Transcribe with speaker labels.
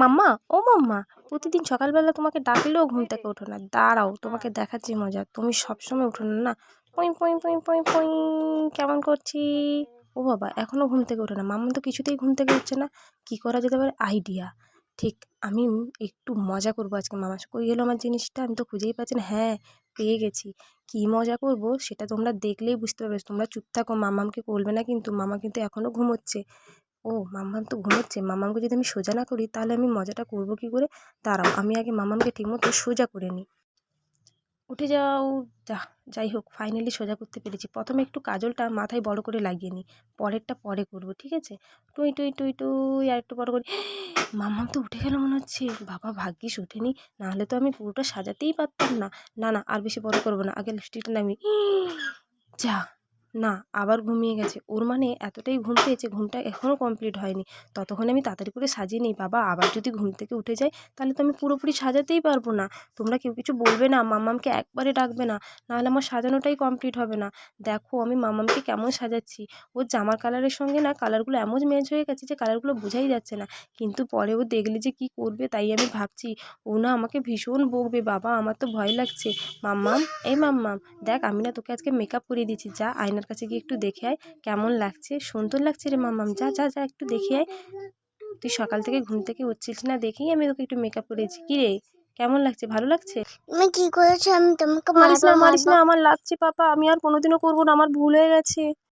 Speaker 1: মাম্মা, ও মাম্মা, প্রতিদিন সকালবেলা তোমাকে ডাকলেও ঘুম থেকে ওঠো না। দাঁড়াও, তোমাকে দেখাচ্ছি মজা। তুমি সবসময় ওঠো না না। পই পই পই পই পই, কেমন করছি? ও বাবা, এখনও ঘুম থেকে ওঠে না। মাম্মা তো কিছুতেই ঘুম থেকে উঠছে না। কি করা যেতে পারে? আইডিয়া। ঠিক, আমি একটু মজা করবো আজকে। মামা কই গেলো আমার জিনিসটা? আমি তো খুঁজেই পাচ্ছি না। হ্যাঁ, পেয়ে গেছি। কি মজা করব সেটা তোমরা দেখলেই বুঝতে পারবে। তোমরা চুপ থাকো, মাম্মামকে বলবে না কিন্তু। মামা কিন্তু এখনও ঘুমোচ্ছে। ও মাম্মাম তো ঘুমোচ্ছে। মাম্মামকে যদি আমি সোজা না করি তাহলে আমি মজাটা করব কী করে? দাঁড়াও, আমি আগে মাম্মামকে ঠিকমতো সোজা করে নিই। উঠে যাও। যাই হোক, ফাইনালি সোজা করতে পেরেছি। প্রথমে একটু কাজলটা মাথায় বড় করে লাগিয়ে নিই, পরেরটা পরে করব, ঠিক আছে? টুই টুই টুই টুই, আর একটু বড় করে। মাম্মাম তো উঠে গেল মনে হচ্ছে। বাবা ভাগ্যিস ওঠেনি, নাহলে তো আমি পুরোটা সাজাতেই পারতাম না। না না, আর বেশি বড় করব না, আগে লিপস্টিকটা নামিয়ে। যা, না, আবার ঘুমিয়ে গেছে। ওর মানে এতটাই ঘুম পেয়েছে, ঘুমটা এখনও কমপ্লিট হয়নি। ততক্ষণে আমি তাড়াতাড়ি করে সাজিয়ে নিই। বাবা আবার যদি ঘুম থেকে উঠে যায় তাহলে তো আমি পুরোপুরি সাজাতেই পারবো না। তোমরা কেউ কিছু বলবে না, মাম্মামকে একবারে ডাকবে না, নাহলে আমার সাজানোটাই কমপ্লিট হবে না। দেখো আমি মাম্মামকে কেমন সাজাচ্ছি। ওর জামার কালারের সঙ্গে না কালারগুলো এমন ম্যাচ হয়ে গেছে যে কালারগুলো বোঝাই যাচ্ছে না। কিন্তু পরে ও দেখলে যে কী করবে, তাই আমি ভাবছি ও না আমাকে ভীষণ বকবে। বাবা আমার তো ভয় লাগছে। মাম্মাম, এই মাম্মাম, দেখ আমি না তোকে আজকে মেকআপ করিয়ে দিচ্ছি। যা আয়নার কাছে গিয়ে একটু দেখে আয় কেমন লাগছে। সুন্দর লাগছে রে মাম্মাম, যা যা যা একটু দেখে আয়। তুই সকাল থেকে ঘুম থেকে উঠছিস না দেখেই আমি তোকে একটু মেকআপ করেছি। কী রে, কেমন লাগছে? ভালো লাগছে?
Speaker 2: তুমি কি করেছো? আমি তোমাকে
Speaker 1: মারিস
Speaker 2: মারবো
Speaker 1: না, মারিস
Speaker 2: মারবো।
Speaker 1: না, আমার লাগছে পাপা। আমি আর কোনোদিনও করবো না, আমার ভুল হয়ে গেছে।